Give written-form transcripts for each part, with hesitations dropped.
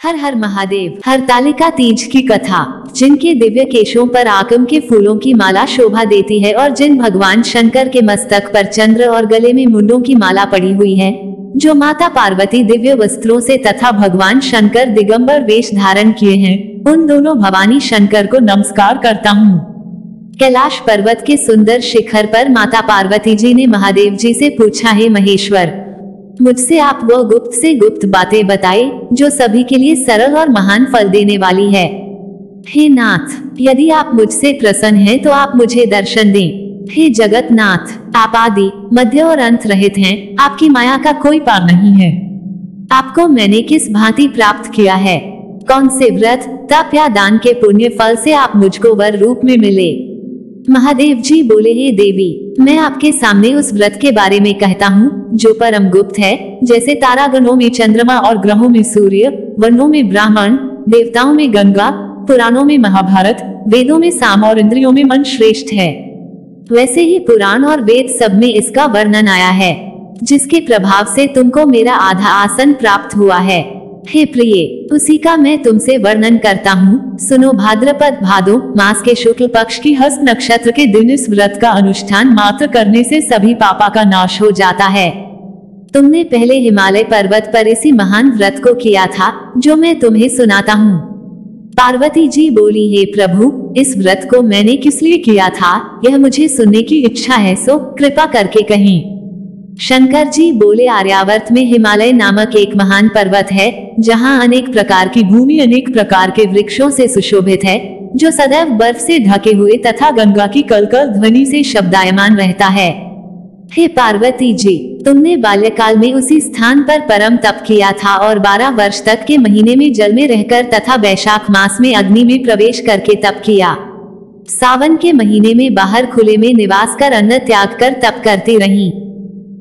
हर हर महादेव। हरतालिका तीज की कथा। जिनके दिव्य केशों पर आकम के फूलों की माला शोभा देती है और जिन भगवान शंकर के मस्तक पर चंद्र और गले में मुंडों की माला पड़ी हुई है, जो माता पार्वती दिव्य वस्त्रों से तथा भगवान शंकर दिगंबर वेश धारण किए हैं, उन दोनों भवानी शंकर को नमस्कार करता हूँ। कैलाश पर्वत के सुंदर शिखर पर माता पार्वती जी ने महादेव जी से पूछा, हे महेश्वर, मुझसे आप वह गुप्त से गुप्त बातें बताए जो सभी के लिए सरल और महान फल देने वाली है। हे नाथ, यदि आप मुझसे प्रसन्न हैं तो आप मुझे दर्शन दें। हे जगत नाथ, आप आदि मध्य और अंत रहित हैं, आपकी माया का कोई पार नहीं है। आपको मैंने किस भांति प्राप्त किया है? कौन से व्रत, तप या दान के पुण्य फल से आप मुझको वर रूप में मिले? महादेव जी बोले, हे देवी, मैं आपके सामने उस व्रत के बारे में कहता हूँ जो परम गुप्त है। जैसे तारागणों में चंद्रमा और ग्रहों में सूर्य, वर्णों में ब्राह्मण, देवताओं में गंगा, पुराणों में महाभारत, वेदों में साम और इंद्रियों में मन श्रेष्ठ है, वैसे ही पुराण और वेद सब में इसका वर्णन आया है, जिसके प्रभाव से तुमको मेरा आधा आसन प्राप्त हुआ है। हे प्रिय, उसी का मैं तुमसे वर्णन करता हूँ। सुनो, भाद्रपद भादो मास के शुक्ल पक्ष की हस्त नक्षत्र के दिन इस व्रत का अनुष्ठान मात्र करने से सभी पापा का नाश हो जाता है। तुमने पहले हिमालय पर्वत पर इसी महान व्रत को किया था जो मैं तुम्हें सुनाता हूँ। पार्वती जी बोली, हे प्रभु, इस व्रत को मैंने किस लिए किया था यह मुझे सुनने की इच्छा है, सो कृपा करके कहें। शंकर जी बोले, आर्यावर्त में हिमालय नामक एक महान पर्वत है, जहाँ अनेक प्रकार की भूमि अनेक प्रकार के वृक्षों से सुशोभित है, जो सदैव बर्फ से ढके हुए तथा गंगा की कलकल ध्वनि से शब्दायमान रहता है। हे पार्वती जी, तुमने बाल्यकाल में उसी स्थान पर परम तप किया था और 12 वर्ष तक के महीने में जल में रहकर तथा वैशाख मास में अग्नि में प्रवेश करके तप किया। सावन के महीने में बाहर खुले में निवास कर अन्न त्याग कर तप करती रही।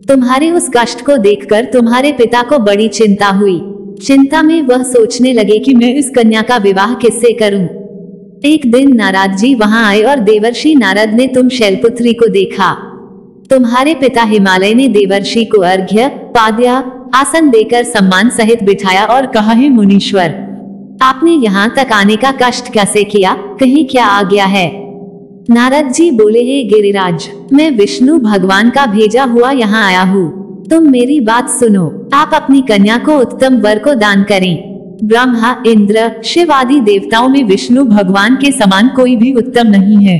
तुम्हारे उस कष्ट को देखकर तुम्हारे पिता को बड़ी चिंता हुई। चिंता में वह सोचने लगे कि मैं इस कन्या का विवाह किससे करूं। एक दिन नारद जी वहां आए और देवर्षि नारद ने तुम शैलपुत्री को देखा। तुम्हारे पिता हिमालय ने देवर्षि को अर्घ्य, पाद्य, आसन देकर सम्मान सहित बिठाया और कहा, हे मुनीश्वर, आपने यहाँ तक आने का कष्ट कैसे किया? कहीं क्या आ गया है? नारद जी बोले, हे गिरिराज, मैं विष्णु भगवान का भेजा हुआ यहाँ आया हूँ। तुम मेरी बात सुनो। आप अपनी कन्या को उत्तम वर को दान करें। ब्रह्मा, इंद्र, शिव आदि देवताओं में विष्णु भगवान के समान कोई भी उत्तम नहीं है,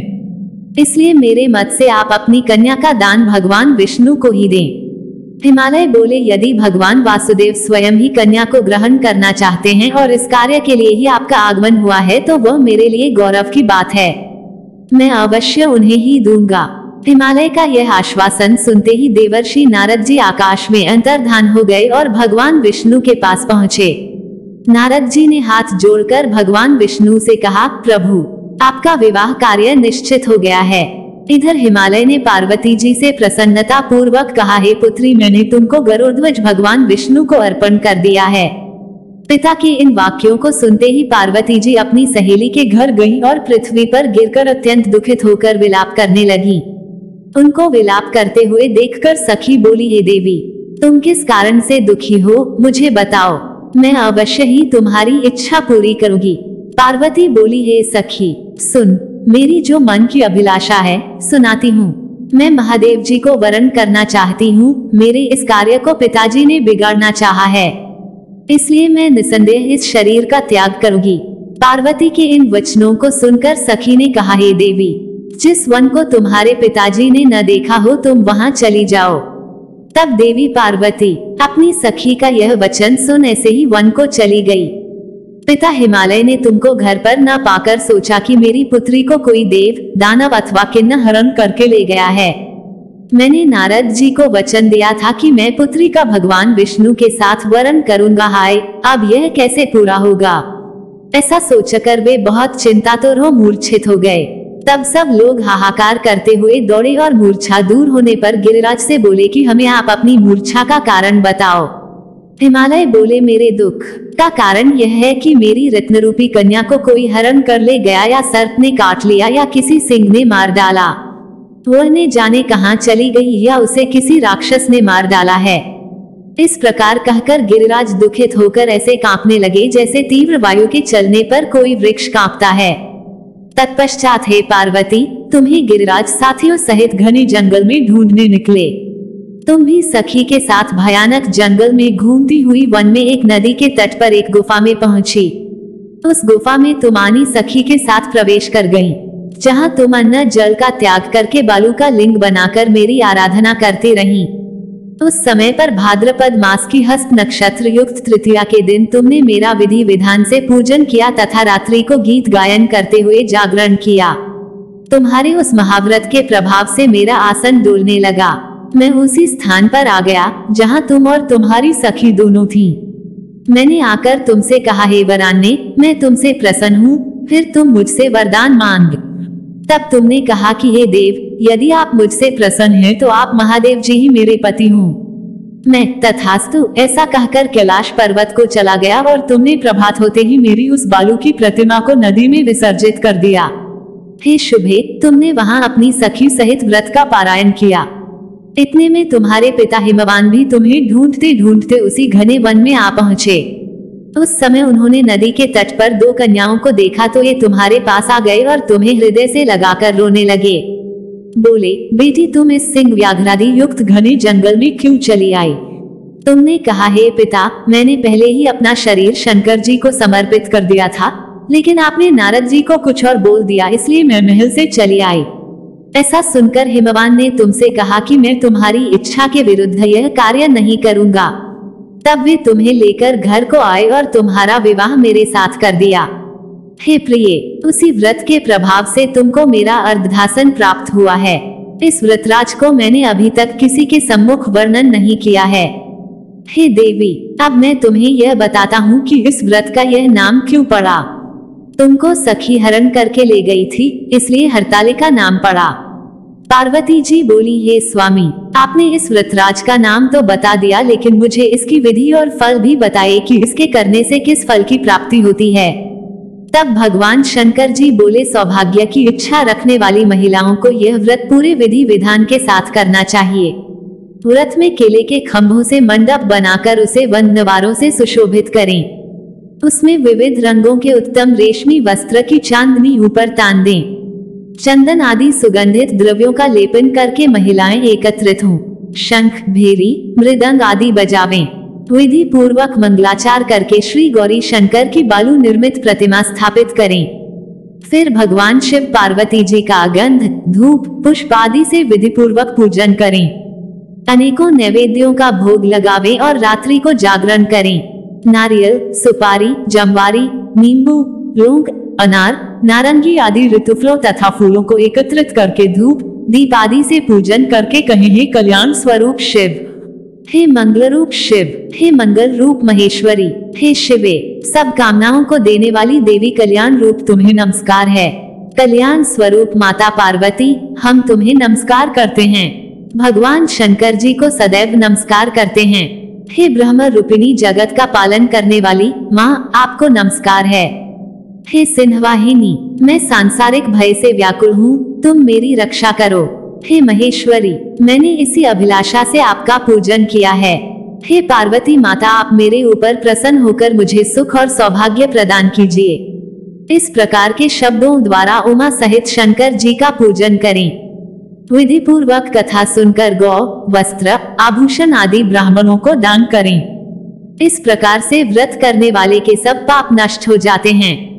इसलिए मेरे मत से आप अपनी कन्या का दान भगवान विष्णु को ही दें। हिमालय बोले, यदि भगवान वासुदेव स्वयं ही कन्या को ग्रहण करना चाहते हैं और इस कार्य के लिए ही आपका आगमन हुआ है, तो वह मेरे लिए गौरव की बात है। मैं अवश्य उन्हें ही दूंगा। हिमालय का यह आश्वासन सुनते ही देवर्षि नारद जी आकाश में अंतर्धान हो गए और भगवान विष्णु के पास पहुँचे। नारद जी ने हाथ जोड़कर भगवान विष्णु से कहा, प्रभु, आपका विवाह कार्य निश्चित हो गया है। इधर हिमालय ने पार्वती जी से प्रसन्नता पूर्वक कहा, हे पुत्री, मैंने तुमको गरुड़ध्वज भगवान विष्णु को अर्पण कर दिया है। पिता के इन वाक्यों को सुनते ही पार्वती जी अपनी सहेली के घर गईं और पृथ्वी पर गिरकर अत्यंत दुखित होकर विलाप करने लगी। उनको विलाप करते हुए देखकर सखी बोली, हे देवी, तुम किस कारण से दुखी हो, मुझे बताओ, मैं अवश्य ही तुम्हारी इच्छा पूरी करूंगी। पार्वती बोली, हे सखी, सुन, मेरी जो मन की अभिलाषा है सुनाती हूँ। मैं महादेव जी को वरण करना चाहती हूँ। मेरे इस कार्य को पिताजी ने बिगाड़ना चाहा है, इसलिए मैं निसंदेह इस शरीर का त्याग करूंगी। पार्वती के इन वचनों को सुनकर सखी ने कहा, हे देवी, जिस वन को तुम्हारे पिताजी ने न देखा हो तुम वहां चली जाओ। तब देवी पार्वती अपनी सखी का यह वचन सुन ऐसे ही वन को चली गई। पिता हिमालय ने तुमको घर पर न पाकर सोचा कि मेरी पुत्री को कोई देव, दानव अथवा किन्नर हरण करके ले गया है। मैंने नारद जी को वचन दिया था कि मैं पुत्री का भगवान विष्णु के साथ वरण करूंगा। हाय, अब यह कैसे पूरा होगा? ऐसा सोचकर वे बहुत चिंतातुर हो मूर्छित हो गए। तब सब लोग हाहाकार करते हुए दौड़े और मूर्छा दूर होने पर गिरिराज से बोले कि हमें आप अपनी मूर्छा का कारण बताओ। हिमालय बोले, मेरे दुख का कारण यह है कि मेरी रत्न रूपी कन्या को कोई हरण कर ले गया, या सर्प ने काट लिया, या किसी सिंह ने मार डाला। वह न जाने कहाँ चली गई, या उसे किसी राक्षस ने मार डाला है। इस प्रकार कहकर गिरिराज दुखित होकर ऐसे कांपने लगे जैसे तीव्र वायु के चलने पर कोई वृक्ष कांपता है। तत्पश्चात हे पार्वती, तुम्हें गिरिराज साथियों सहित घने जंगल में ढूंढने निकले। तुम भी सखी के साथ भयानक जंगल में घूमती हुई वन में एक नदी के तट पर एक गुफा में पहुंची। उस गुफा में तुम अपनी सखी के साथ प्रवेश कर गई, जहां तुम अन्न जल का त्याग करके बालू का लिंग बनाकर मेरी आराधना करती रही। उस समय पर भाद्रपद मास की हस्त नक्षत्र युक्त तृतीया के दिन तुमने मेरा विधि विधान से पूजन किया तथा रात्रि को गीत गायन करते हुए जागरण किया। तुम्हारे उस महाव्रत के प्रभाव से मेरा आसन डोलने लगा। मैं उसी स्थान पर आ गया जहां तुम और तुम्हारी सखी दोनों थी। मैंने आकर तुमसे कहा, हे वरान्ने, मैं तुमसे प्रसन्न हूँ, फिर तुम मुझसे वरदान मांग। तब तुमने कहा कि हे देव, यदि आप मुझसे प्रसन्न हैं तो आप महादेव जी ही मेरे पति हों। मैं तथास्तु ऐसा कहकर कैलाश पर्वत को चला गया और तुमने प्रभात होते ही मेरी उस बालू की प्रतिमा को नदी में विसर्जित कर दिया। हे शुभे, तुमने वहां अपनी सखी सहित व्रत का पारायण किया। इतने में तुम्हारे पिता हिमवान भी तुम्हें ढूंढते ढूंढते उसी घने वन में आ पहुंचे। उस समय उन्होंने नदी के तट पर 2 कन्याओं को देखा तो ये तुम्हारे पास आ गए और तुम्हें हृदय से लगाकर रोने लगे। बोले, बेटी, तुम इस सिंह व्याघ्रादि युक्त घने जंगल में क्यों चली आई? तुमने कहा, हे पिता, मैंने पहले ही अपना शरीर शंकर जी को समर्पित कर दिया था, लेकिन आपने नारद जी को कुछ और बोल दिया, इसलिए मैं महल से चली आई। ऐसा सुनकर हिमवान ने तुमसे कहा कि मैं तुम्हारी इच्छा के विरुद्ध यह कार्य नहीं करूंगा। तब वे तुम्हें लेकर घर को आए और तुम्हारा विवाह मेरे साथ कर दिया। हे प्रिय, उसी व्रत के प्रभाव से तुमको मेरा अर्धधासन प्राप्त हुआ है। इस व्रतराज को मैंने अभी तक किसी के सम्मुख वर्णन नहीं किया है। हे देवी, अब मैं तुम्हें यह बताता हूँ कि इस व्रत का यह नाम क्यों पड़ा। तुमको सखी हरण करके ले गई थी, इसलिए हरतालिका नाम पड़ा। पार्वती जी बोली, हे स्वामी, आपने इस व्रतराज का नाम तो बता दिया, लेकिन मुझे इसकी विधि और फल भी बताइए कि इसके करने से किस फल की प्राप्ति होती है। तब भगवान शंकर जी बोले, सौभाग्य की इच्छा रखने वाली महिलाओं को यह व्रत पूरे विधि विधान के साथ करना चाहिए। व्रत में केले के खंभों से मंडप बनाकर उसे वनवारों से सुशोभित करें। उसमें विविध रंगों के उत्तम रेशमी वस्त्र की चांदनी ऊपर तान दें। चंदन आदि सुगंधित द्रव्यों का लेपन करके महिलाएं एकत्रित हों। शंख, भेरी, मृदंग आदि बजावें। विधि पूर्वक मंगलाचार करके श्री गौरी शंकर की बालू निर्मित प्रतिमा स्थापित करें। फिर भगवान शिव पार्वती जी का गंध, धूप, पुष्प आदि से विधि पूर्वक पूजन करें। अनेकों नैवेद्यों का भोग लगावें और रात्रि को जागरण करें। नारियल, सुपारी, जमवारी, नींबू, लौंग, अनार, नारंगी आदि ऋतुफलों तथा फूलों को एकत्रित करके धूप, दीप आदि से पूजन करके कहें, हे कल्याण स्वरूप शिव, हे मंगल रूप शिव, हे मंगल रूप महेश्वरी, हे शिवे, सब कामनाओं को देने वाली देवी कल्याण रूप तुम्हें नमस्कार है। कल्याण स्वरूप माता पार्वती, हम तुम्हें नमस्कार करते हैं। भगवान शंकर जी को सदैव नमस्कार करते हैं। हे ब्रह्म रूपिणी जगत का पालन करने वाली माँ, आपको नमस्कार है। हे सिंहवाहिनी, मैं सांसारिक भय से व्याकुल हूँ, तुम मेरी रक्षा करो। हे महेश्वरी, मैंने इसी अभिलाषा से आपका पूजन किया है। हे पार्वती माता, आप मेरे ऊपर प्रसन्न होकर मुझे सुख और सौभाग्य प्रदान कीजिए। इस प्रकार के शब्दों द्वारा उमा सहित शंकर जी का पूजन करें। विधि पूर्वक कथा सुनकर गौ, वस्त्र, आभूषण आदि ब्राह्मणों को दान करें। इस प्रकार से व्रत करने वाले के सब पाप नष्ट हो जाते हैं।